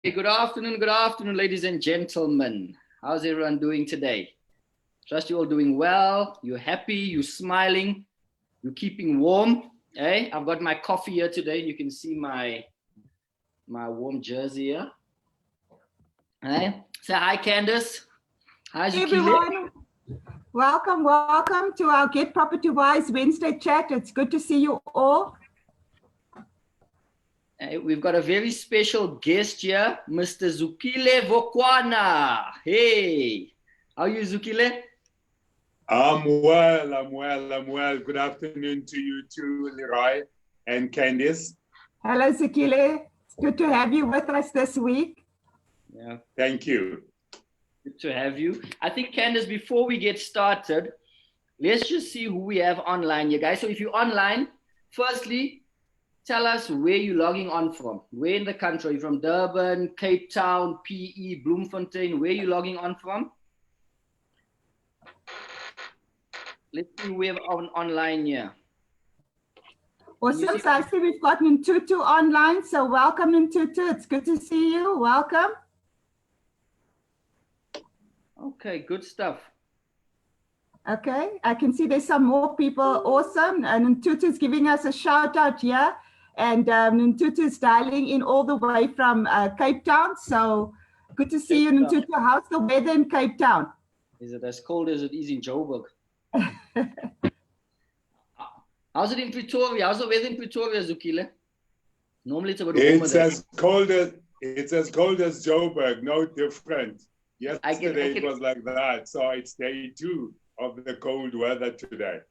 Hey, good afternoon, ladies and gentlemen. How's everyone doing today? Trust you're all doing well. You're happy, you're smiling, you're keeping warm. Hey, I've got my coffee here today. You can see my warm jersey here. Hey, say hi, Candice. Hi, Hey Zukile. everyone, welcome to our Get Property Wise Wednesday chat. It's good to see you all. Hey, we've got a very special guest here, Mr. Zukile Vokwana. Hey, how are you, Zukile? I'm well. Good afternoon to you too, Leroy and Candice. Hello, Zukile. It's good to have you with us this week. Yeah. Thank you. Good to have you. I think, Candice, before we get started, let's just see who we have online, you guys. So if you're online, firstly, tell us where you're logging on from. Where in the country? Are you from Durban, Cape Town, PE, Bloemfontein? Where are you logging on from? Let's see who we have online here. Awesome. So I see we've got Ntutu online. So welcome, Ntutu. It's good to see you. Welcome. Okay, good stuff. Okay, I can see there's some more people. Awesome. And Ntutu's giving us a shout out here. And Ntutu's dialing in all the way from Cape Town. So good to see you, Ntutu. How's the weather in Cape Town? Is it as cold as it is in Joburg? How's it in Pretoria? How's the weather in Pretoria, Zukile? Normally it's a bit warmer. It's as cold as Joburg, no different. Yesterday it was like that. So it's day 2 of the cold weather today.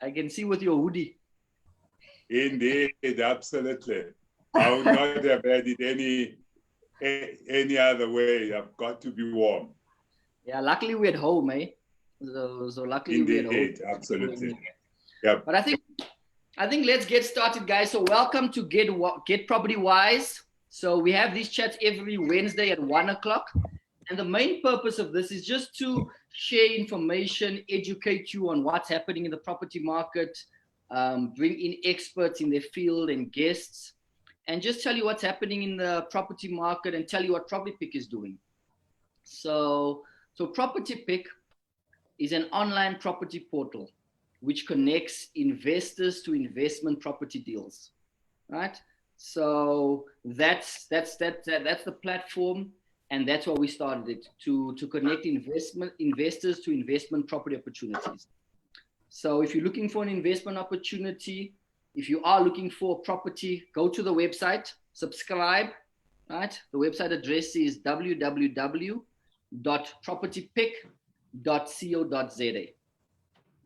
I can see with your hoodie. Indeed, absolutely. I would not have had it any other way. I've got to be warm. Yeah, luckily we're at home, eh? So luckily we're at home. Indeed, absolutely. Yeah. But I think let's get started, guys. So welcome to Get Property Wise. So we have these chats every Wednesday at 1 o'clock. And the main purpose of this is just to share information, educate you on what's happening in the property market, bring in experts in their field and guests, and just tell you what's happening in the property market and tell you what Property Pick is doing. So Property Pick is an online property portal which connects investors to investment property deals, right? So that's the platform, and that's why we started it, to connect investors to investment property opportunities. So if you're looking for an investment opportunity, if you are looking for a property, go to the website, subscribe, right? The website address is www.propertypick.co.za,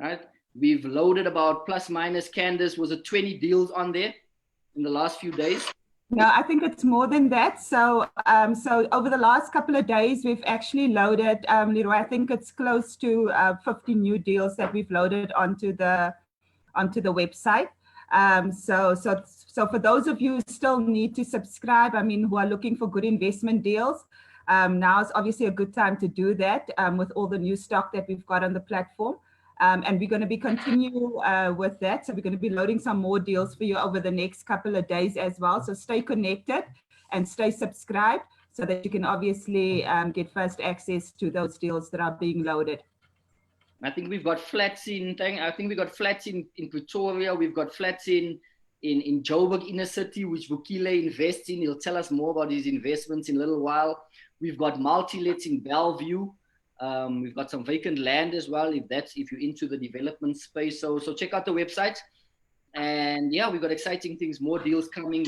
right? We've loaded about plus minus, Candice, was it 20 deals on there in the last few days? No, I think it's more than that. So over the last couple of days, we've actually loaded, Leroy, I think it's close to 50 new deals that we've loaded onto the website. So for those of you who still need to subscribe, who are looking for good investment deals, now is obviously a good time to do that with all the new stock that we've got on the platform. And we're going to be continuing with that. So we're going to be loading some more deals for you over the next couple of days as well. So stay connected and stay subscribed so that you can obviously get first access to those deals that are being loaded. I think we've got flats in Pretoria. We've got flats in Joburg inner city, which Zukile invests in. He'll tell us more about his investments in a little while. We've got multi-lets in Bellevue. We've got some vacant land as well, if you're into the development space. So check out the website. And yeah, we've got exciting things, more deals coming.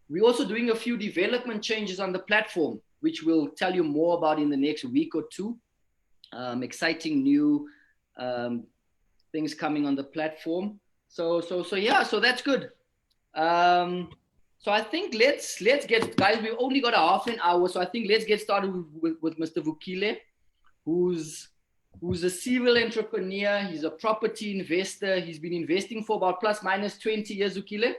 We're also doing a few development changes on the platform, which we'll tell you more about in the next week or two. Exciting new things coming on the platform. So that's good. So I think let's get, guys, we've only got a half an hour. So I think let's get started with Mr. Zukile, who's a serial entrepreneur. He's a property investor. He's been investing for about plus minus 20 years, Zukile.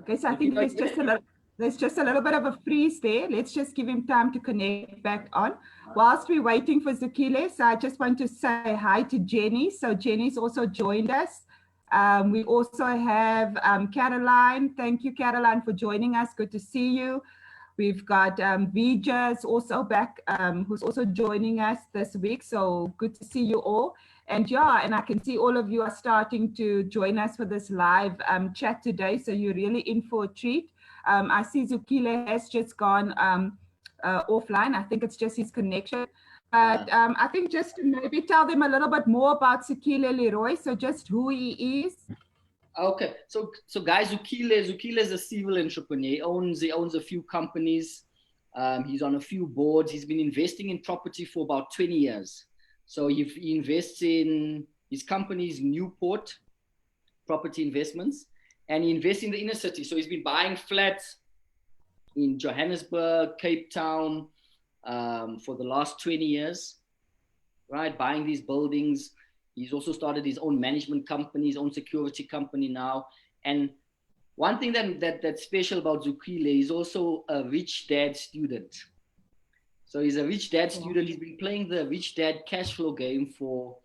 Okay, so I think there's just a little bit of a freeze there. Let's just give him time to connect back on. Whilst we're waiting for Zukile, so I just want to say hi to Jenny. So Jenny's also joined us. We also have Caroline. Thank you, Caroline, for joining us. Good to see you. We've got Vijas also back, who's also joining us this week. So good to see you all. And yeah, and I can see all of you are starting to join us for this live chat today. So you're really in for a treat. I see Zukile has just gone offline. I think it's just his connection. But I think just to maybe tell them a little bit more about Zukile, Leroy. So just who he is. Okay, so guys, Zukile is a civil entrepreneur. He owns a few companies. He's on a few boards. He's been investing in property for about 20 years. So he invests in his company's Newport property investments, and he invests in the inner city. So he's been buying flats in Johannesburg, Cape Town, for the last 20 years, right? Buying these buildings. He's also started his own management company, his own security company now. And one thing that's special about Zukile, he's also a rich dad student. So he's a rich dad student. He's been playing the rich dad cash flow game for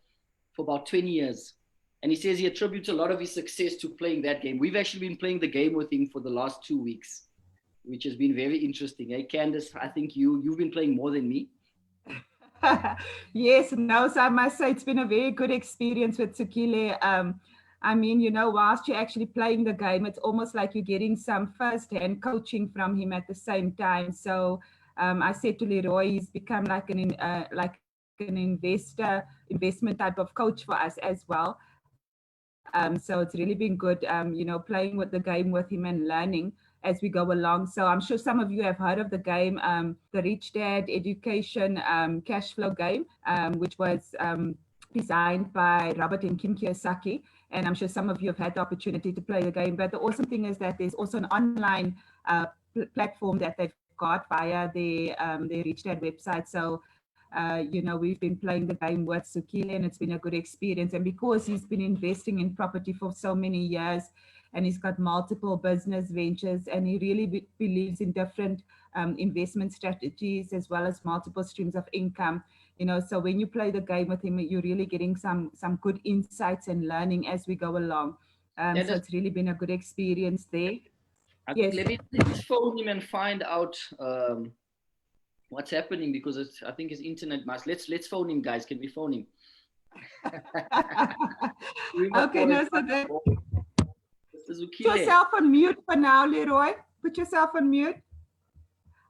about 20 years. And he says he attributes a lot of his success to playing that game. We've actually been playing the game with him for the last 2 weeks, which has been very interesting. Hey, Candice, I think you've been playing more than me. Yes, no, so I must say it's been a very good experience with Zukile. I mean, whilst you're actually playing the game, it's almost like you're getting some first-hand coaching from him at the same time. So I said to Leroy, he's become like an investment type of coach for us as well. So it's really been good, playing with the game with him and learning as we go along. So I'm sure some of you have heard of the game, the Rich Dad Education Cash Flow game, which was designed by Robert and Kim Kiyosaki. And I'm sure some of you have had the opportunity to play the game. But the awesome thing is that there's also an online platform that they've got via their Rich Dad website. So we've been playing the game with Zukile, and it's been a good experience. And because he's been investing in property for so many years, and he's got multiple business ventures, and he really believes in different investment strategies as well as multiple streams of income. So when you play the game with him, you're really getting some good insights and learning as we go along. So it's really been a good experience there. Yes. Let me phone him and find out what's happening, because I think his internet must. Let's phone him, guys. Can we phone him? Okay, no, so that. Put yourself on mute for now, Leroy. Put yourself on mute.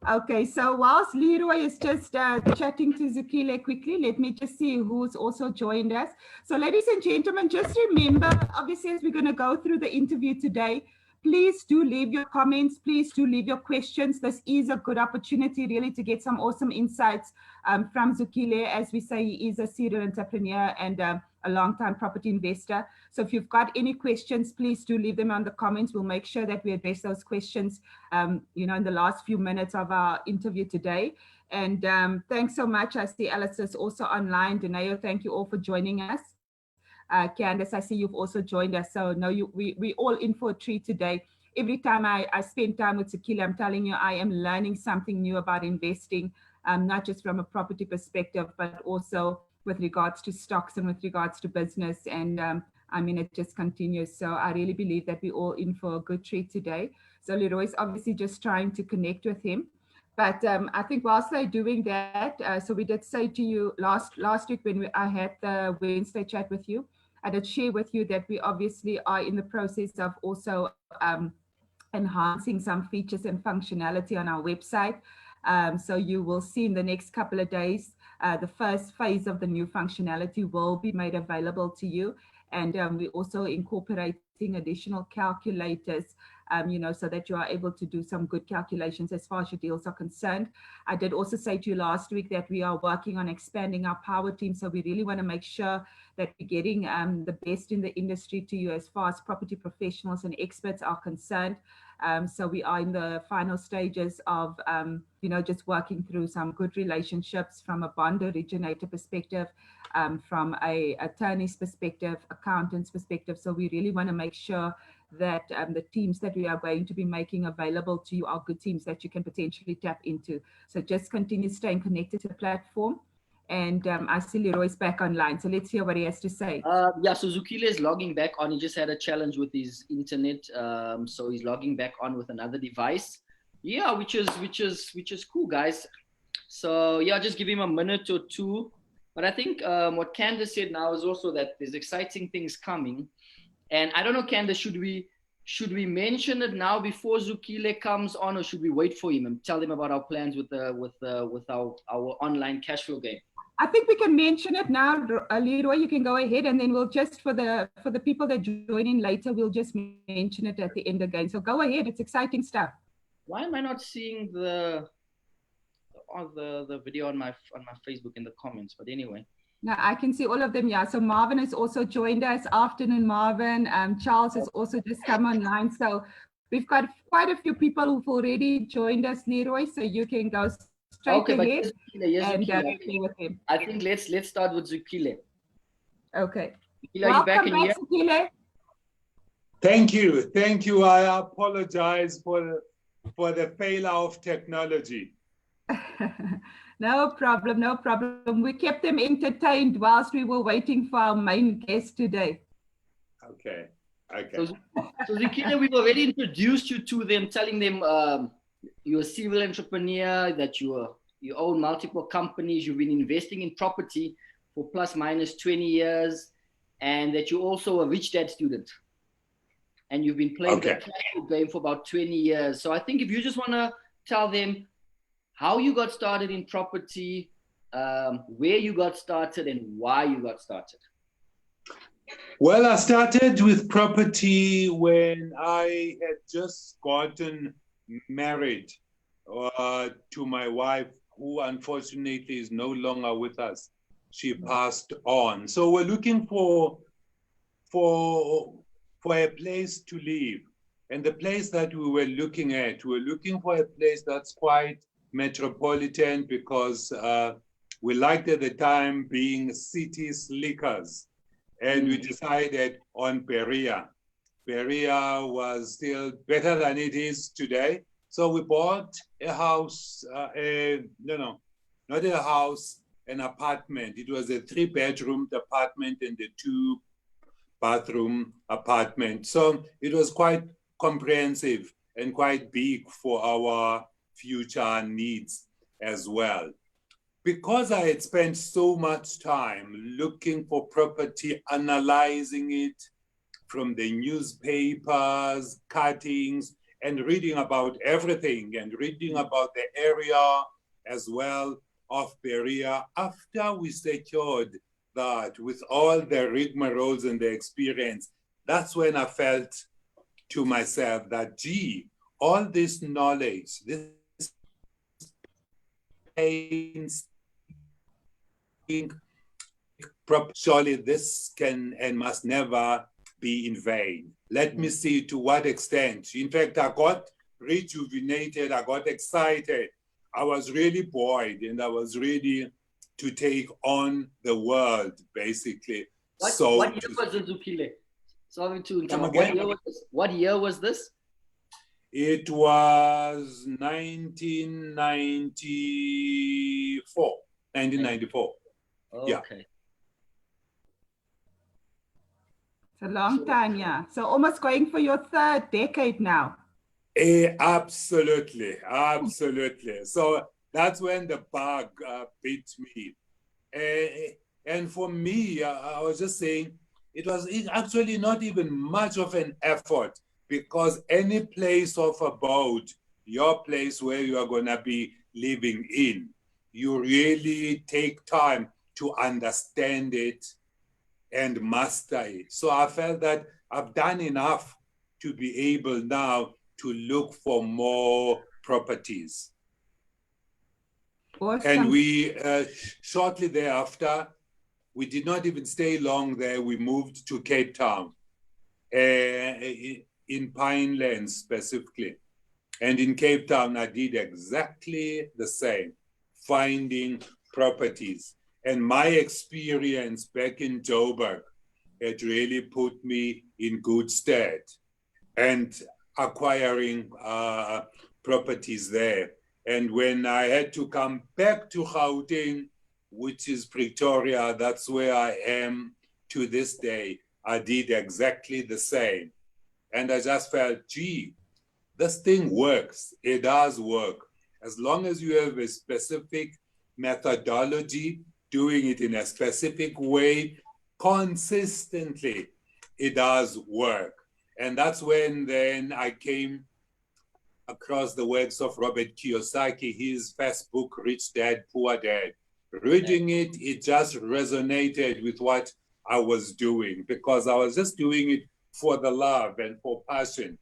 Okay, so whilst Leroy is just chatting to Zukile quickly, let me just see who's also joined us. So ladies and gentlemen, just remember, obviously, as we're going to go through the interview today, please do leave your comments. Please do leave your questions. This is a good opportunity really to get some awesome insights from Zukile. As we say, he is a serial entrepreneur and a long-time property investor. So if you've got any questions, please do leave them on the comments. We'll make sure that we address those questions, in the last few minutes of our interview today. And thanks so much. I see Alice is also online. Deneo, thank you all for joining us. Candice, I see you've also joined us. So no, we all in for a treat today. Every time I spend time with Zukile, I'm telling you, I am learning something new about investing, not just from a property perspective, but also with regards to stocks and with regards to business. And it just continues. So I really believe that we're all in for a good treat today. So Leroy's obviously just trying to connect with him. But I think whilst they're doing that, so we did say to you last week when I had the Wednesday chat with you, I did share with you that we obviously are in the process of also enhancing some features and functionality on our website. So you will see in the next couple of days, the first phase of the new functionality will be made available to you. And we're also incorporating additional calculators, so that you are able to do some good calculations as far as your deals are concerned. I did also say to you last week that we are working on expanding our power team. So we really want to make sure that we're getting the best in the industry to you as far as property professionals and experts are concerned. So we are in the final stages of, just working through some good relationships from a bond originator perspective, from a attorney's perspective, accountant's perspective. So we really want to make sure that the teams that we are going to be making available to you are good teams that you can potentially tap into. So just continue staying connected to the platform. And I see Leroy's back online. So let's hear what he has to say. Yeah, so Zukile is logging back on. He just had a challenge with his internet. So he's logging back on with another device. Yeah, which is cool, guys. So yeah, just give him a minute or two. But I think what Candice said now is also that there's exciting things coming. And I don't know, Candice, should we mention it now before Zukile comes on, or should we wait for him and tell him about our plans with our online cash flow game? I think we can mention it now. Leroy, you can go ahead, and then we'll just for the people that join in later, we'll just mention it at the end again. So go ahead, it's exciting stuff. Why am I not seeing the video on my Facebook in the comments? But anyway. No, I can see all of them. Yeah. So Marvin has also joined us. Afternoon, Marvin. Charles has also just come online. So we've got quite a few people who've already joined us, Leroy. So you can go straight ahead and play with him. I think let's start with Zukile. Okay. Zukile, are you back in here? Zukile. Thank you. I apologize for the failure of technology. No problem. We kept them entertained whilst we were waiting for our main guest today. Okay. So Zukile, we've already introduced you to them, telling them you're a serial entrepreneur, that you own multiple companies, you've been investing in property for plus minus 20 years, and that you're also a rich dad student. And you've been playing the Cashflow game for about 20 years. So I think if you just want to tell them how you got started in property, where you got started, and why you got started. Well, I started with property when I had just gotten married to my wife, who unfortunately is no longer with us. She passed on. So we're looking for a place to live. And the place that we were looking for a place that's quite metropolitan, because we liked at the time being city slickers. And we decided on Perea. Perea was still better than it is today. So we bought a house, not a house, an apartment. It was a 3-bedroom apartment and a 2-bathroom apartment. So it was quite comprehensive and quite big for our future needs as well. Because I had spent so much time looking for property, analyzing it from the newspapers, cuttings, and reading about everything, and reading about the area as well of Perea, after we secured that with all the rigmaroles and the experience, that's when I felt to myself that, gee, all this knowledge, this surely this can and must never be in vain. Let me see to what extent. In fact, I got rejuvenated, I got excited. I was really buoyed, and I was ready to take on the world, basically. What year was it, Zukile? Sorry to interrupt. What year was this? It was 1994. 1994. Okay. Yeah. It's a long time, yeah. So almost going for your 3rd decade now. Absolutely. So that's when the bug bit me. And for me, I was just saying, it was actually not even much of an effort, because any place of abode, your place where you are going to be living in, you really take time to understand it and master it. So I felt that I've done enough to be able now to look for more properties. Awesome. And we, shortly thereafter, we did not even stay long there. We moved to Cape Town, in Pinelands specifically. And in Cape Town, I did exactly the same, finding properties. And my experience back in Joburg had really put me in good stead, and acquiring properties there. And when I had to come back to Gauteng, which is Pretoria. That's where I am to this day. I did exactly the same. And I just felt, gee, this thing works. It does work. As long as you have a specific methodology, doing it in a specific way, consistently, it does work. And that's when then I came across the works of Robert Kiyosaki, his first book, Rich Dad, Poor Dad. Reading it, it just resonated with what I was doing, because I was just doing it for the love and for passion,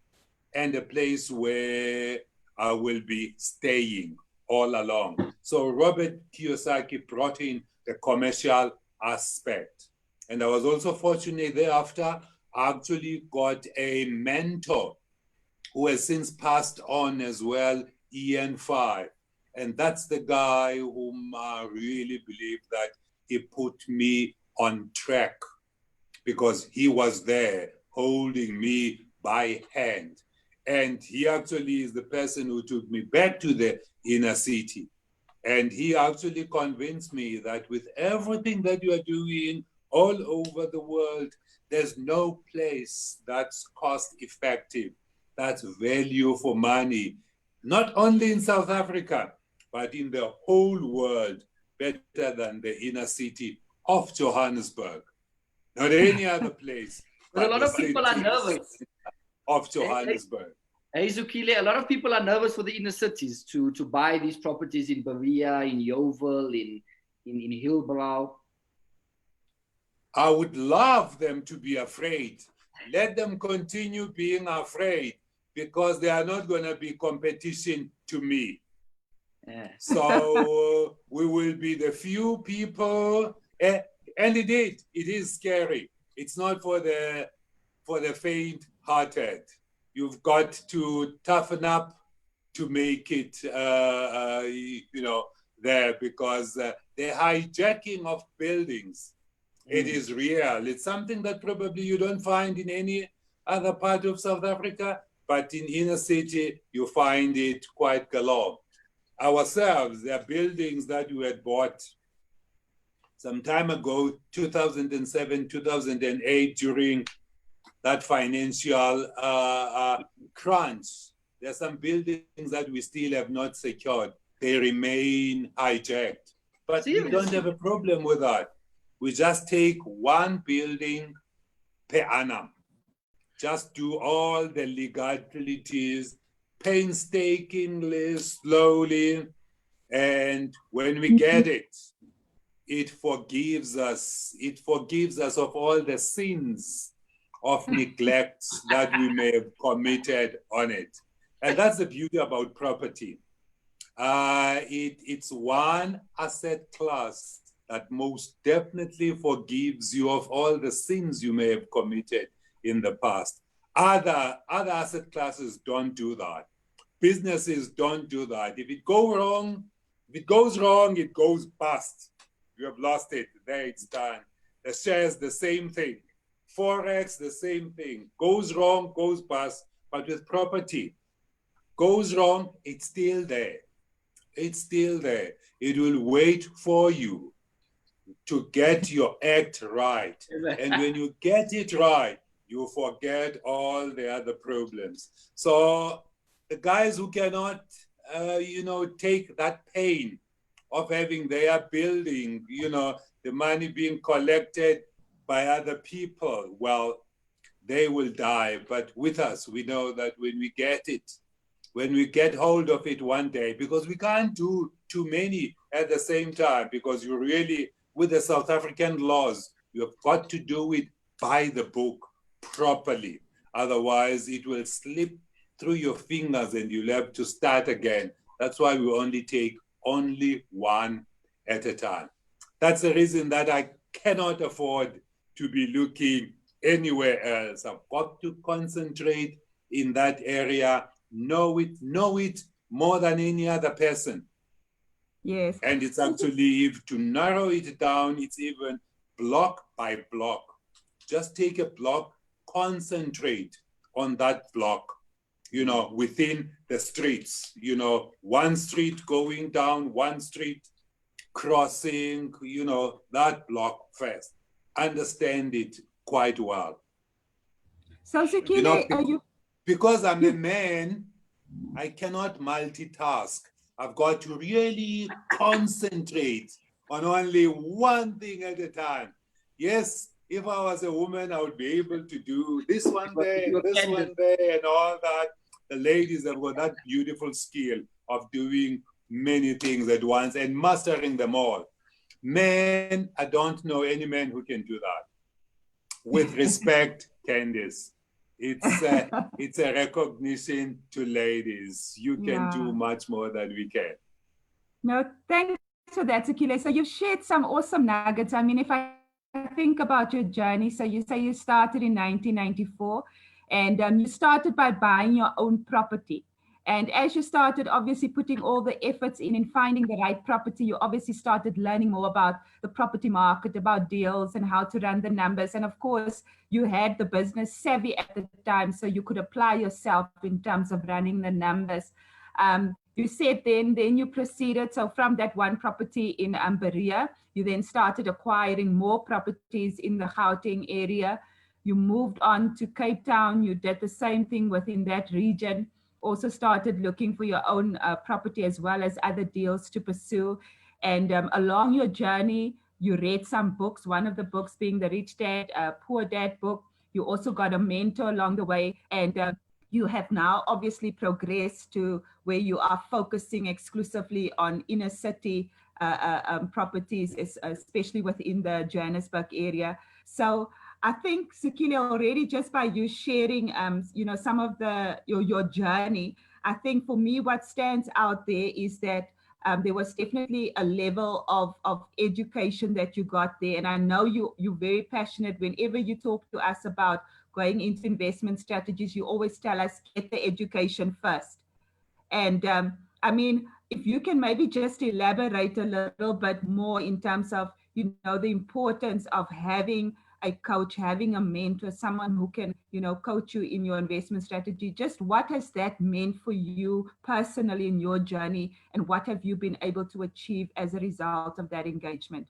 and a place where I will be staying all along. So Robert Kiyosaki brought in the commercial aspect. And I was also fortunate thereafter, I actually got a mentor who has since passed on as well, Ian Five. And that's the guy whom I really believe that he put me on track, because he was there holding me by hand. And he actually is the person who took me back to the inner city. And he actually convinced me that with everything that you are doing all over the world, there's no place that's cost effective, that's value for money, not only in South Africa, but in the whole world, better than the inner city of Johannesburg. Not any other place. But a lot of people are nervous Of Johannesburg. Hey, Zukile, a lot of people are nervous for the inner cities to buy these properties in Berea, in Yeovil, in Hillbrow. I would love them to be afraid. Let them continue being afraid, because they are not going to be competition to me. Yeah. So we will be the few people, and it is scary. It's not for the faint-hearted. You've got to toughen up to make it, there, because the hijacking of buildings, it is real. It's something that probably you don't find in any other part of South Africa, but in inner city, you find it quite galore. Ourselves, there are buildings that we had bought some time ago, 2007, 2008, during that financial crunch. There are some buildings that we still have not secured. They remain hijacked. But we don't have a problem with that. We just take one building per annum. Just do all the legalities, painstakingly, slowly, and when we get it, it forgives us. It forgives us of all the sins of neglect that we may have committed on it. And that's the beauty about property. It's one asset class that most definitely forgives you of all the sins you may have committed in the past. Other asset classes don't do that. Businesses don't do that. If it goes wrong, it goes bust. You have lost it. There it's done. The shares, the same thing. Forex, the same thing. Goes wrong, goes bust. But with property, goes wrong, it's still there. It's still there. It will wait for you to get your act right. And when you get it right, you forget all the other problems. So the guys who cannot, take that pain of having their building, the money being collected by other people, well, they will die. But with us, we know that when we get it, when we get hold of it one day, because we can't do too many at the same time, because you really, with the South African laws, you have got to do it by the book properly. Otherwise, it will slip through your fingers and you'll have to start again. That's why we only take one at a time. That's the reason that I cannot afford to be looking anywhere else. I've got to concentrate in that area, know it more than any other person. Yes. And it's actually, if to narrow it down, it's even block by block. Just take a block, concentrate on that block, within the streets, one street going down, one street crossing, that block first. Understand it quite well. So Zukile, because I'm a man, I cannot multitask. I've got to really concentrate on only one thing at a time. Yes, if I was a woman, I would be able to do this one there, this one there, and all that. The ladies have got that beautiful skill of doing many things at once and mastering them all. Men, I don't know any man who can do that. With respect, Candice, it's a recognition to ladies. You can do much more than we can. No, thanks for that, Zukile. So you've shared some awesome nuggets. I mean, if I think about your journey, so you say you started in 1994, and you started by buying your own property. And as you started obviously putting all the efforts in finding the right property, you obviously started learning more about the property market, about deals and how to run the numbers. And of course, you had the business savvy at the time, so you could apply yourself in terms of running the numbers. You said then you proceeded. So from that one property in Berea, you then started acquiring more properties in the Gauteng area. You moved on to Cape Town. You did the same thing within that region. Also started looking for your own property as well as other deals to pursue. And along your journey, you read some books, one of the books being the Rich Dad, Poor Dad book. You also got a mentor along the way. And you have now obviously progressed to where you are focusing exclusively on inner city properties, especially within the Johannesburg area. So I think, Zukile, already just by you sharing, some of your journey, I think for me, what stands out there is that there was definitely a level of education that you got there. And I know you're very passionate. Whenever you talk to us about going into investment strategies, you always tell us, get the education first. And I mean, if you can maybe just elaborate a little bit more in terms of, the importance of having a coach, having a mentor, someone who can, coach you in your investment strategy. Just what has that meant for you personally in your journey, and what have you been able to achieve as a result of that engagement?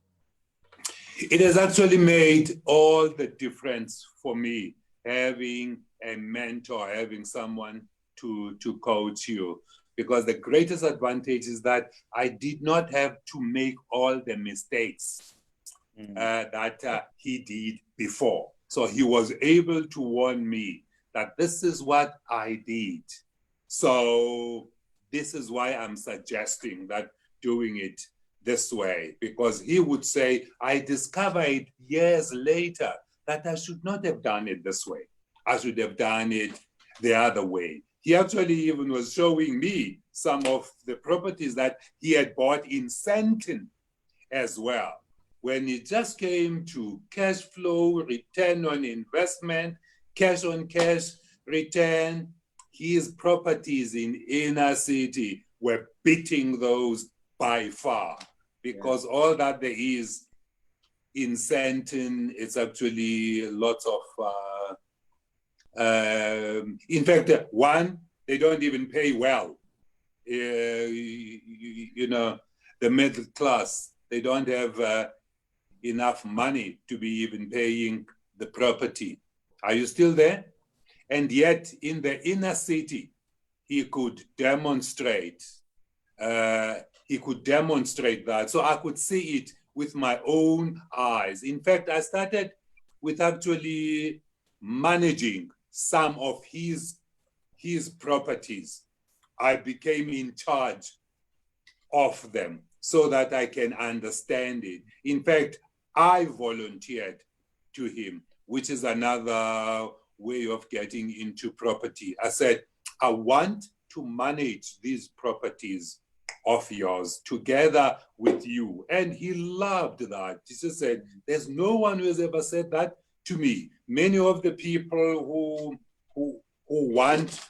It has actually made all the difference for me, having a mentor, having someone to coach you, because the greatest advantage is that I did not have to make all the mistakes that he did before. So he was able to warn me that this is what I did. So this is why I'm suggesting that doing it this way, because he would say, I discovered years later that I should not have done it this way. I should have done it the other way. He actually even was showing me some of the properties that he had bought in Sandton as well. When it just came to cash flow, return on investment, cash on cash return, his properties in inner city were beating those by far, because all that there is in Sandton, it's actually lots of, in fact, one, they don't even pay well. The middle class, they don't have enough money to be even paying the property. Are you still there? And yet in the inner city, he could demonstrate that. So I could see it with my own eyes. In fact, I started with actually managing some of his properties. I became in charge of them so that I can understand it. In fact, I volunteered to him, which is another way of getting into property. I said, I want to manage these properties of yours together with you. And he loved that. He just said, there's no one who has ever said that to me. Many of the people who want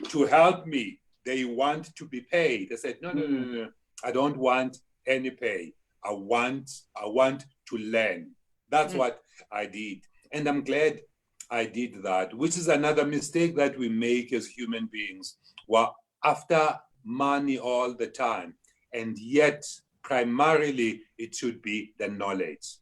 to help me, they want to be paid. I said, no. I don't want any pay. I want to learn. That's what I did. And I'm glad I did that, which is another mistake that we make as human beings. We're after money all the time, and yet primarily it should be the knowledge.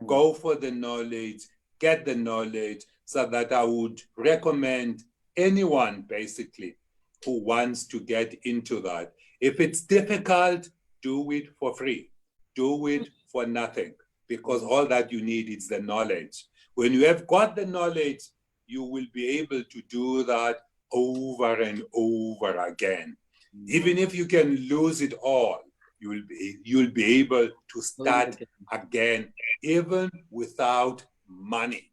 Go for the knowledge, get the knowledge, so that I would recommend anyone basically who wants to get into that. If it's difficult, do it for free. Do it for nothing, because all that you need is the knowledge. When you have got the knowledge, you will be able to do that over and over again. Even if you can lose it all, you'll be able to start again, even without money.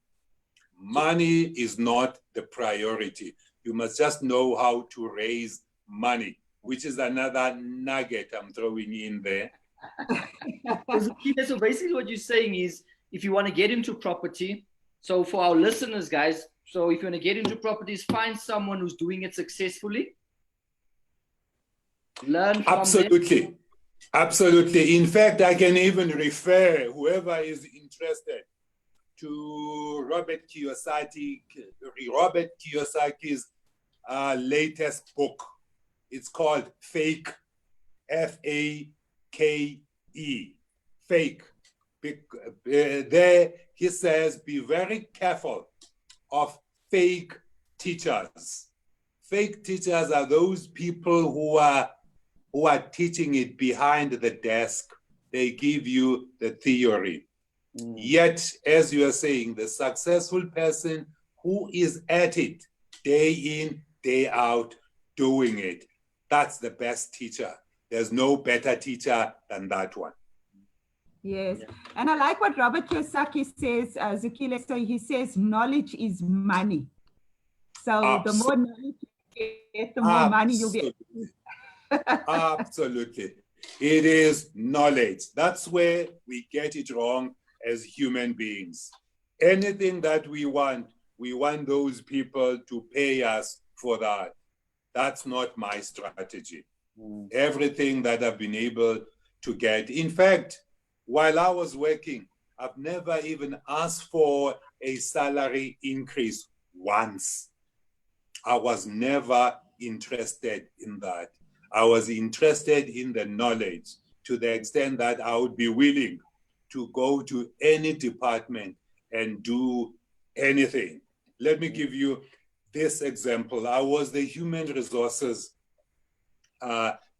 Money is not the priority. You must just know how to raise money, which is another nugget I'm throwing in there. So basically what you're saying is, if you want to get into property, so for our listeners, guys, so if you want to get into properties, find someone who's doing it successfully. Learn from Absolutely. them. Absolutely. In fact, I can even refer whoever is interested to Robert Kiyosaki's latest book. It's called Fake, F-A-K-E, Fake. There he says, be very careful of fake teachers. Fake teachers are those people who are teaching it behind the desk. They give you the theory. Yet, as you are saying, the successful person who is at it day in, day out, doing it, that's the best teacher. There's no better teacher than that one. Yes. And I like what Robert Kiyosaki says, Zukile. So he says, knowledge is money. So the more knowledge you get, the more money you'll be. Absolutely. It is knowledge. That's where we get it wrong as human beings. Anything that we want those people to pay us for that. That's not my strategy. Everything that I've been able to get. In fact, while I was working, I've never even asked for a salary increase once. I was never interested in that. I was interested in the knowledge to the extent that I would be willing to go to any department and do anything. Let me give you this example. I was the human resources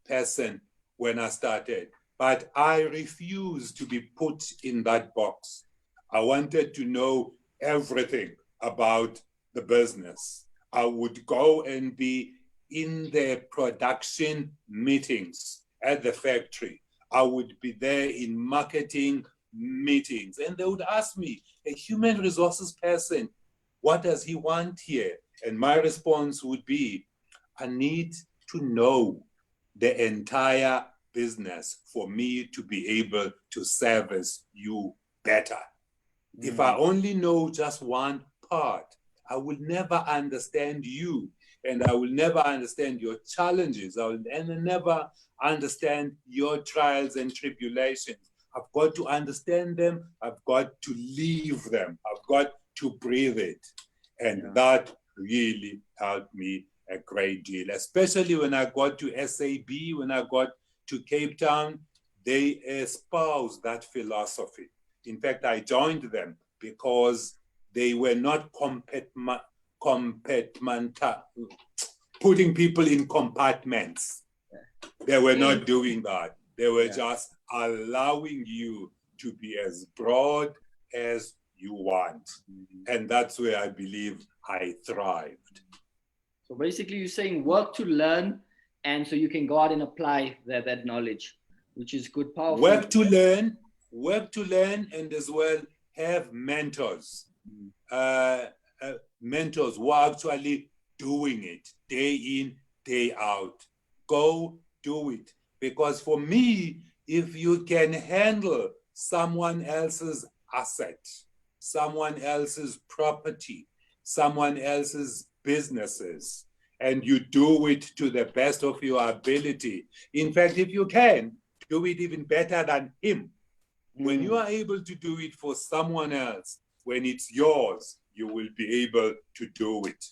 person when I started, but I refused to be put in that box. I wanted to know everything about the business. I would go and be in the production meetings at the factory. I would be there in marketing meetings, and they would ask me, a human resources person, what does he want here? And my response would be, I need to know the entire business for me to be able to service you better. If I only know just one part, I will never understand you, and I will never understand your challenges. I will never understand your trials and tribulations. I've got to understand them. I've got to live them. I've got to breathe it. And that really helped me a great deal, especially when I got to SAB, when I got to Cape Town. They espoused that philosophy. In fact, I joined them because they were not putting people in compartments. They were not doing that. They were just allowing you to be as broad as you want. And that's where I believe I thrived. So basically you're saying work to learn, and so you can go out and apply that knowledge, which is good, powerful. Work to learn, and as well have mentors. Mentors who are actually doing it day in, day out. Go do it. Because for me, if you can handle someone else's asset, someone else's property, someone else's businesses, and you do it to the best of your ability. In fact, if you can, do it even better than him. When you are able to do it for someone else, when it's yours, you will be able to do it.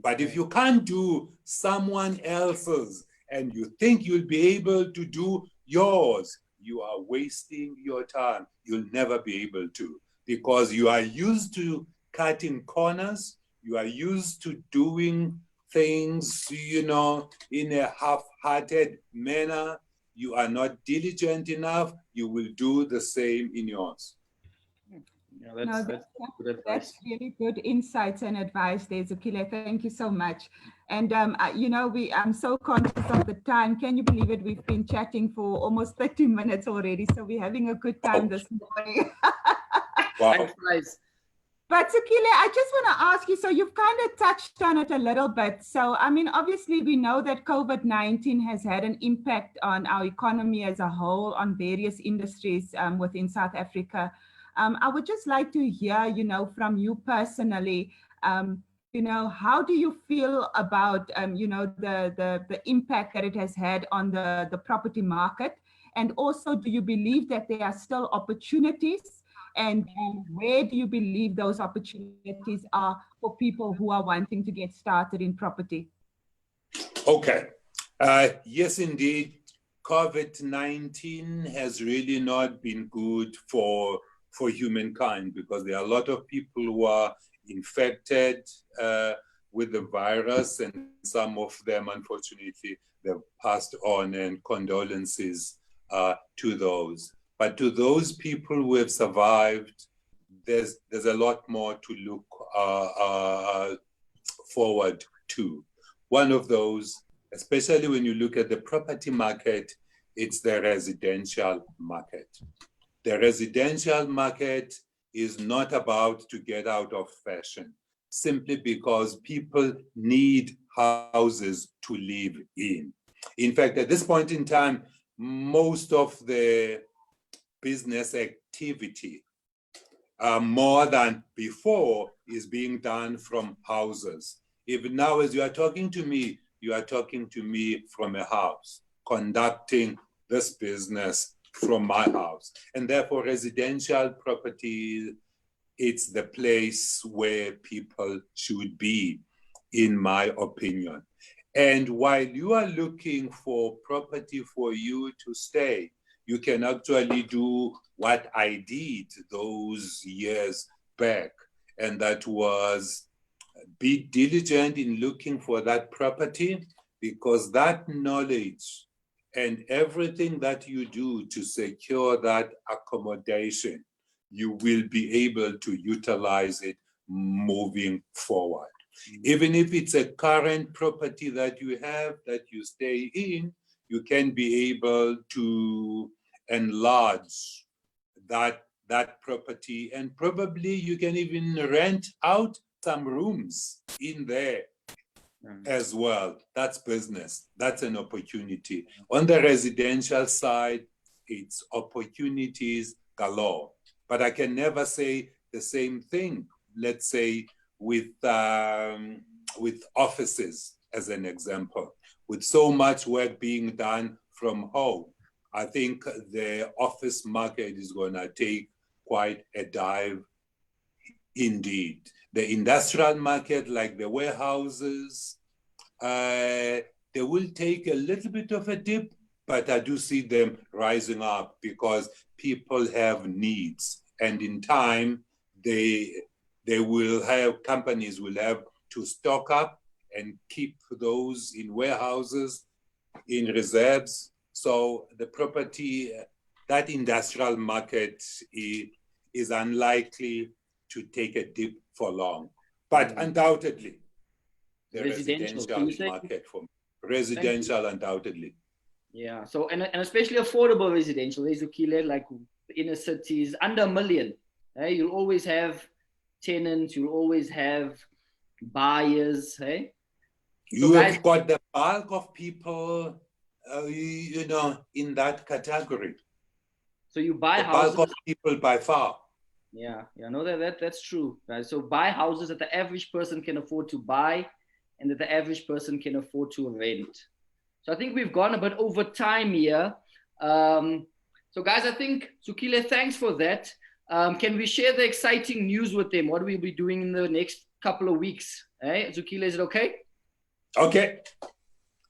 But if you can't do someone else's and you think you'll be able to do yours, you are wasting your time. You'll never be able to, because you are used to cutting corners. You are used to doing things, in a half-hearted manner. You are not diligent enough. You will do the same in yours. Yeah, No, that's good advice. that's really good insights and advice there, Zukile. Thank you so much. And I'm so conscious of the time. Can you believe it? We've been chatting for almost 30 minutes already, so we're having a good time this morning. Wow. Time flies. But Zukile, I just want to ask you, so you've kind of touched on it a little bit. So, I mean, obviously we know that COVID-19 has had an impact on our economy as a whole, on various industries within South Africa. I would just like to hear, from you personally, how do you feel about, the impact that it has had on the property market? And also, do you believe that there are still opportunities? And where do you believe those opportunities are for people who are wanting to get started in property? Okay. Yes, indeed. COVID-19 has really not been good for humankind, because there are a lot of people who are infected with the virus, and some of them, unfortunately, they've passed on, and condolences to those. But to those people who have survived, there's a lot more to look forward to. One of those, especially when you look at the property market, it's the residential market. The residential market is not about to get out of fashion, simply because people need houses to live in. In fact, at this point in time, most of the business activity, more than before, is being done from houses. Even now, as you are talking to me, you are talking to me from a house, conducting this business from my house. And therefore, residential property, it's the place where people should be, in my opinion. And while you are looking for property for you to stay, you can actually do what I did those years back. And that was be diligent in looking for that property, because that knowledge and everything that you do to secure that accommodation, you will be able to utilize it moving forward. Even if it's a current property that you have, that you stay in, you can be able to enlarge that property, and probably you can even rent out some rooms in there as well. That's business. That's an opportunity. On the residential side, it's opportunities galore. But I can never say the same thing, let's say, with offices, as an example. With so much work being done from home, I think the office market is going to take quite a dive indeed. The industrial market, like the warehouses, they will take a little bit of a dip, but I do see them rising up, because people have needs. And in time, companies will have to stock up and keep those in warehouses, in reserves. So the property, that industrial market is unlikely to take a dip for long. But undoubtedly, the residential market for residential, undoubtedly. Yeah, so and especially affordable residential, Zukile, like inner cities, under $1 million. Hey? You'll always have tenants, you'll always have buyers. Hey? You have got the bulk of people, in that category. So you buy the houses. Bulk of people by far. Yeah, no, that's true, guys. So buy houses that the average person can afford to buy, and that the average person can afford to rent. So I think we've gone a bit over time here. So guys, I think, Zukile, thanks for that. Can we share the exciting news with them? What we'll be doing in the next couple of weeks? Hey, Zukile, is it okay? Okay.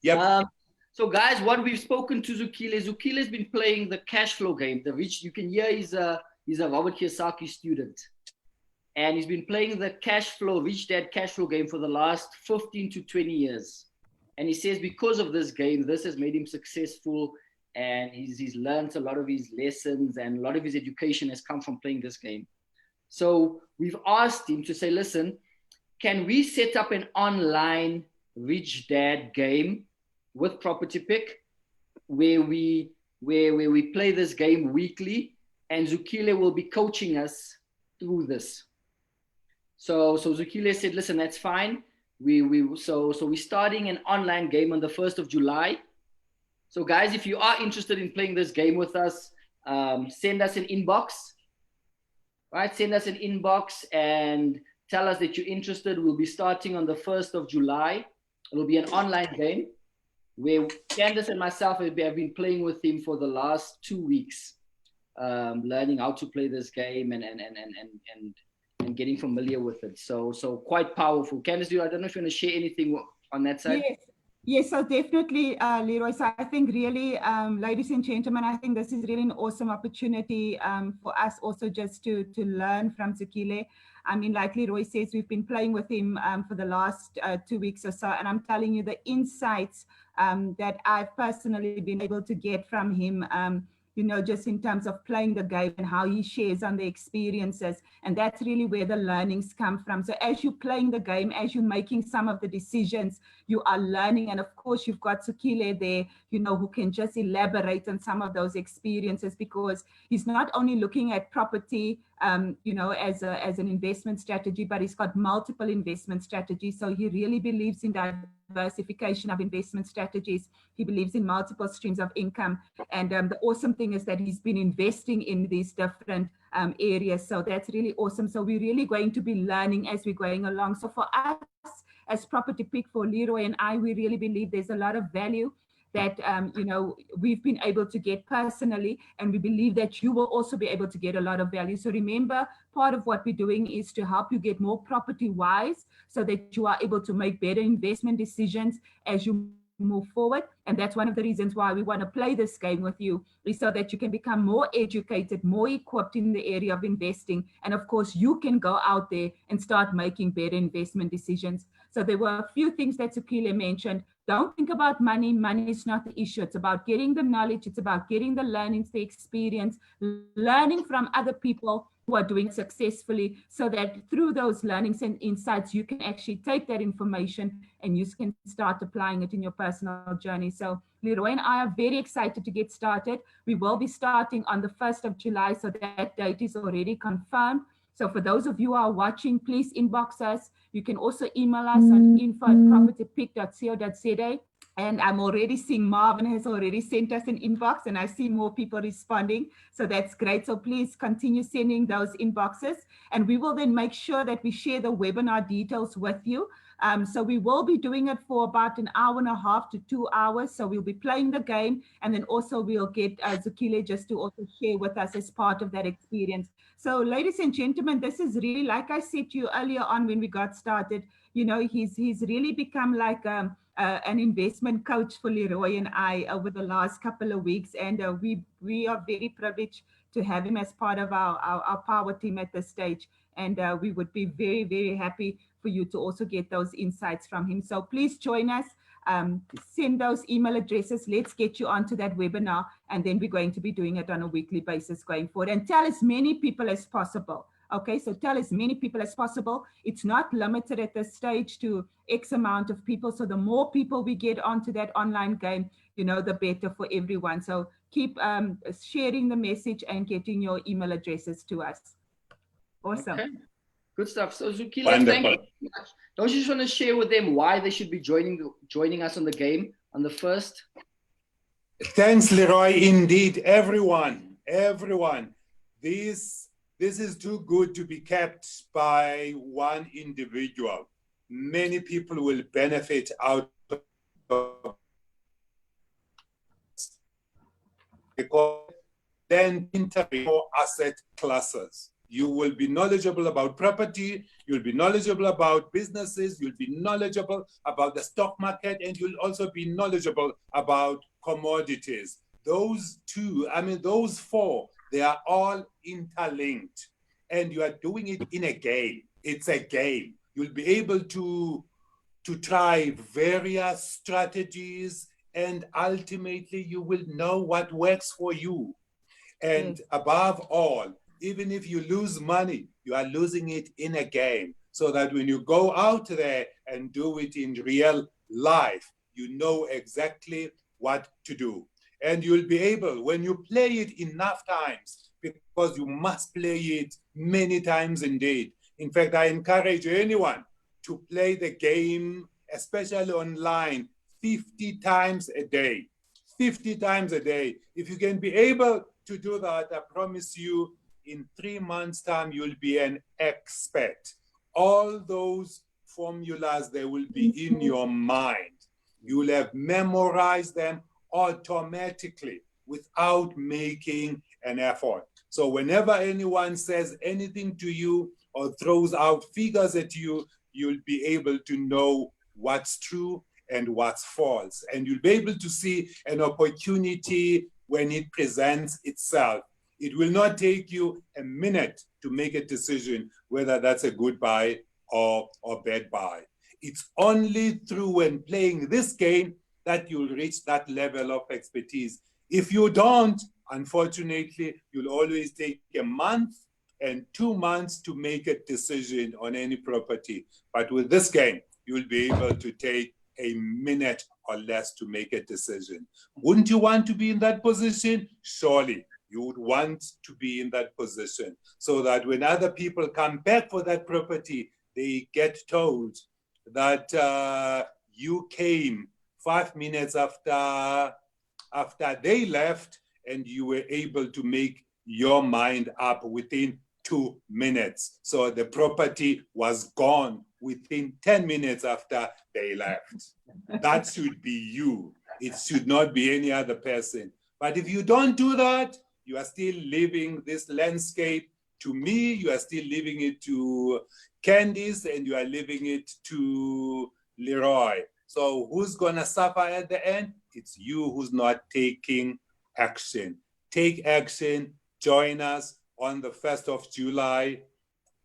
Yep. So guys, what we've spoken to Zukile's been playing the Cashflow game, which you can hear he's a Robert Kiyosaki student. And he's been playing the Cashflow, Rich Dad Cashflow game for the last 15 to 20 years. And he says because of this game, this has made him successful, and he's learned a lot of his lessons, and a lot of his education has come from playing this game. So we've asked him to say, listen, can we set up an online Rich Dad game with Property Pick where we play this game weekly, and Zukile will be coaching us through this. So Zukile said, listen, that's fine. So we're starting an online game on the 1st of July. So guys, if you are interested in playing this game with us, send us an inbox, right? Send us an inbox and tell us that you're interested. We'll be starting on the 1st of July. It'll be an online game where Candice and myself have been playing with him for the last 2 weeks, learning how to play this game and getting familiar with it. So quite powerful. Candice, I don't know if you want to share anything on that side. Yes, so definitely, Leroy. So I think really, ladies and gentlemen, I think this is really an awesome opportunity for us also just to learn from Zukile. I mean, like Leroy says, we've been playing with him for the last 2 weeks or so, and I'm telling you the insights that I've personally been able to get from him, you know, just in terms of playing the game and how he shares on the experiences. And that's really where the learnings come from. So as you're playing the game, as you're making some of the decisions, you are learning. And of course, you've got Zukile there, you know, who can just elaborate on some of those experiences, because he's not only looking at property, you know, as an investment strategy, but he's got multiple investment strategies. So he really believes in diversification of investment strategies. He believes in multiple streams of income. And the awesome thing is that he's been investing in these different areas. So that's really awesome. So we're really going to be learning as we're going along. So for us as Property Pick, for Leroy and I, we really believe there's a lot of value that you know, we've been able to get personally, and we believe that you will also be able to get a lot of value. So remember, part of what we're doing is to help you get more property wise, so that you are able to make better investment decisions as you move forward. And that's one of the reasons why we want to play this game with you, is so that you can become more educated, more equipped in the area of investing. And of course, you can go out there and start making better investment decisions. So there were a few things that Zukile mentioned. Don't think about money. Money is not the issue. It's about getting the knowledge. It's about getting the learnings, the experience, learning from other people who are doing successfully, so that through those learnings and insights, you can actually take that information and you can start applying it in your personal journey. So Leroy and I are very excited to get started. We will be starting on the 1st of July. So that date is already confirmed. So for those of you who are watching, please inbox us. You can also email us on info@propertypick.co.za. And I'm already seeing Marvin has already sent us an inbox, and I see more people responding. So that's great. So please continue sending those inboxes, and we will then make sure that we share the webinar details with you. So we will be doing it for about 1.5 to 2 hours. So we'll be playing the game, and then also we'll get Zukile just to also share with us as part of that experience. So ladies and gentlemen, this is really, like I said to you earlier on when we got started, you know, he's really become like an investment coach for Leroy and I over the last couple of weeks. And we are very privileged to have him as part of our power team at this stage. And we would be very, very happy for you to also get those insights from him. So please join us. Send those email addresses. Let's get you onto that webinar, and then we're going to be doing it on a weekly basis going forward. And tell as many people as possible. Okay, so tell as many people as possible. It's not limited at this stage to X amount of people. So the more people we get onto that online game, you know, the better for everyone. So keep sharing the message and getting your email addresses to us. Awesome. Okay. Good stuff. So Zukile, thank you so much. Don't you just want to share with them why they should be joining us on the game on the 1st? Thanks, Leroy. Indeed, everyone. This is too good to be kept by one individual. Many people will benefit out of it, because then enter more asset classes. You will be knowledgeable about property, you'll be knowledgeable about businesses, you'll be knowledgeable about the stock market, and you'll also be knowledgeable about commodities. Those two, those four, they are all interlinked, and you are doing it in a game. It's a game. You'll be able to try various strategies, and ultimately you will know what works for you. And above all, even if you lose money, you are losing it in a game, so that when you go out there and do it in real life, you know exactly what to do. And you'll be able, when you play it enough times, because you must play it many times indeed. In fact, I encourage anyone to play the game, especially online, 50 times a day. 50 times a day. If you can be able to do that, I promise you, in 3 months' time, you'll be an expert. All those formulas, they will be in your mind. You'll have memorized them automatically without making an effort. So whenever anyone says anything to you or throws out figures at you, you'll be able to know what's true and what's false. And you'll be able to see an opportunity when it presents itself. It will not take you a minute to make a decision whether that's a good buy or bad buy. It's only through when playing this game that you'll reach that level of expertise. If you don't, unfortunately, you'll always take a month and 2 months to make a decision on any property. But with this game, you'll be able to take a minute or less to make a decision. Wouldn't you want to be in that position? Surely you would want to be in that position, so that when other people come back for that property, they get told that you came 5 minutes after they left, and you were able to make your mind up within 2 minutes. So the property was gone within 10 minutes after they left. That should be you. It should not be any other person. But if you don't do that, you are still living this landscape to me, you are still living it to Candice, and you are living it to Leroy. So who's gonna suffer at the end? It's you who's not taking action. Take action, join us on the 1st of July.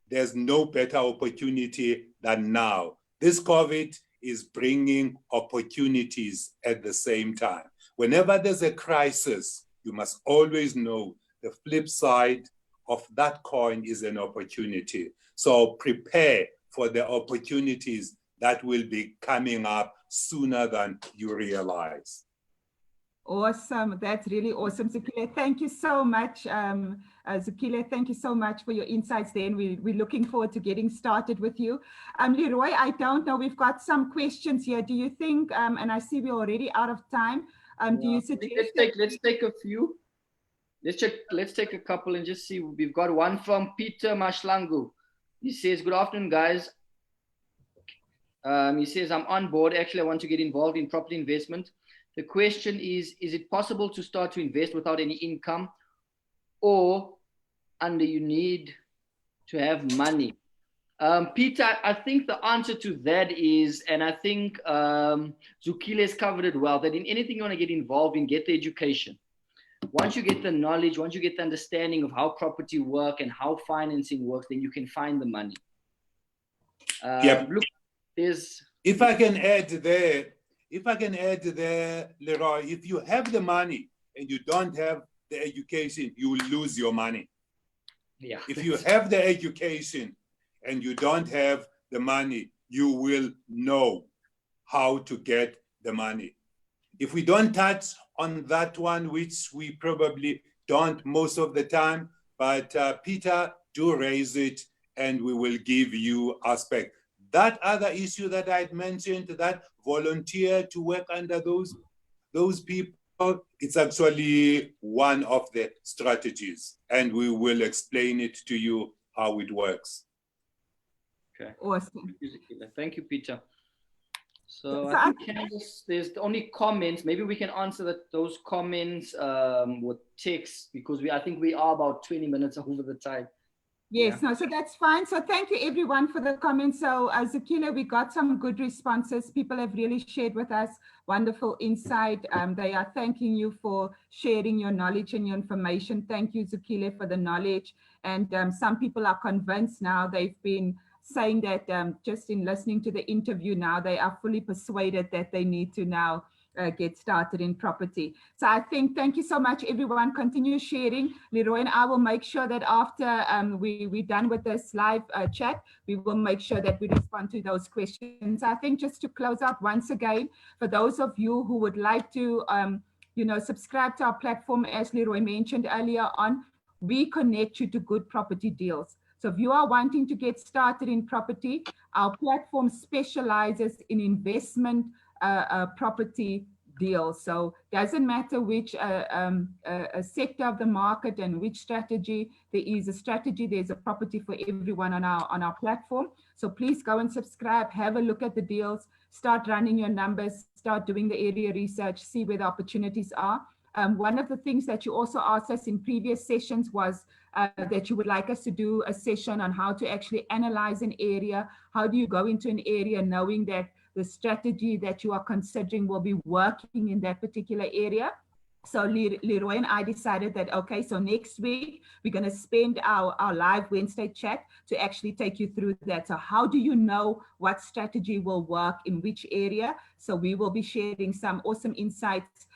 There's no better opportunity than now. This COVID is bringing opportunities at the same time. Whenever there's a crisis, you must always know the flip side of that coin is an opportunity. So prepare for the opportunities that will be coming up sooner than you realize. Awesome. That's really awesome, Zukile. Thank you so much, Zukile. Thank you so much for your insights there. And we're looking forward to getting started with you. Leroy, I don't know, we've got some questions here. Do you think, and I see we're already out of time, do you suggest... Let's take a few. Let's take a couple and just see. We've got one from Peter Mashlangu. He says, good afternoon, guys. He says, I'm on board. Actually, I want to get involved in property investment. The question is it possible to start to invest without any income, or under you need to have money? Peter, I think the answer to that is, and I think Zukile has covered it well, that in anything you want to get involved in, get the education. Once you get the knowledge, once you get the understanding of how property work and how financing works, then you can find the money. Look, if I can add there, Leroy, if you have the money and you don't have the education, you will lose your money. Yeah. If you have the education and you don't have the money, you will know how to get the money. If we don't touch on that one, which we probably don't most of the time, but Peter, do raise it and we will give you aspect. That other issue that I'd mentioned, that volunteer to work under those people, it's actually one of the strategies, and we will explain it to you how it works. Okay. Awesome. Thank you, Peter. So I think, Candice, there's only comments. Maybe we can answer those comments with text, because I think we are about 20 minutes over the time. Yes, no, so that's fine. So thank you everyone for the comments. So Zukile, we got some good responses. People have really shared with us wonderful insight. They are thanking you for sharing your knowledge and your information. Thank you, Zukile, for the knowledge. And some people are convinced now. They've been saying that just in listening to the interview now, they are fully persuaded that they need to now get started in property. So I think, thank you so much, everyone. Continue sharing. Leroy and I will make sure that after we're done with this live chat, we will make sure that we respond to those questions. I think just to close out once again, for those of you who would like to, subscribe to our platform, as Leroy mentioned earlier on, we connect you to good property deals. So if you are wanting to get started in property, our platform specializes in investment property deals. So doesn't matter which sector of the market and which strategy, there is a strategy, there's a property for everyone on our platform. So please go and subscribe, have a look at the deals, start running your numbers, start doing the area research, see where the opportunities are. One of the things that you also asked us in previous sessions was that you would like us to do a session on how to actually analyze an area. How do you go into an area knowing that the strategy that you are considering will be working in that particular area? So Leroy and I decided that, okay, so next week, we're going to spend our live Wednesday chat to actually take you through that. So how do you know what strategy will work in which area? So we will be sharing some awesome insights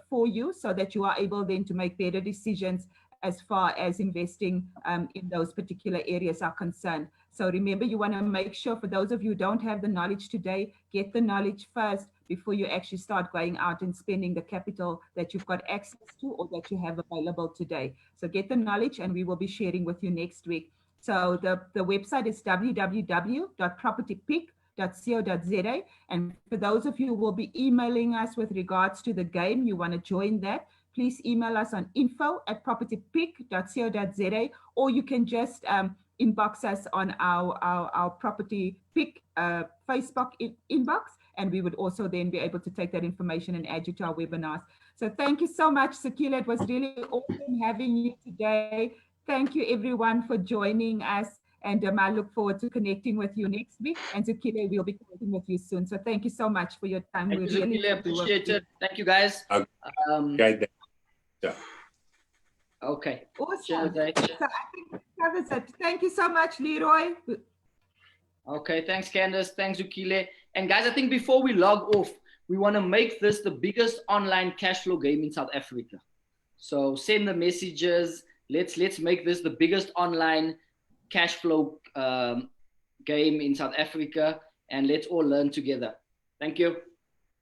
for you so that you are able then to make better decisions as far as investing in those particular areas are concerned. So remember, you want to make sure, for those of you who don't have the knowledge today, get the knowledge first before you actually start going out and spending the capital that you've got access to or that you have available today. So get the knowledge, and we will be sharing with you next week. So the website is www.propertypick.co.za. And for those of you who will be emailing us with regards to the game, you want to join that, please email us on info@propertypick.co.za, or you can just inbox us on our Property Pick Facebook inbox, and we would also then be able to take that information and add you to our webinars. So thank you so much, Zukile. It was really awesome having you today. Thank you, everyone, for joining us. And I look forward to connecting with you next week. And Zukile, we'll be connecting with you soon. So thank you so much for your time. Thank you, Zukile. Appreciate it. Thank you, guys. Okay. Okay. Awesome. Cheers, so I think that covers it. Thank you so much, Leroy. Okay, thanks, Candice. Thanks, Zukile. And guys, I think before we log off, we want to make this the biggest online cash flow game in South Africa. So send the messages. Let's make this the biggest online cash flow game in South Africa, and let's all learn together. Thank you.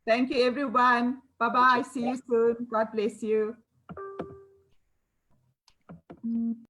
Thank you, everyone. Bye-bye. See you soon. God bless you.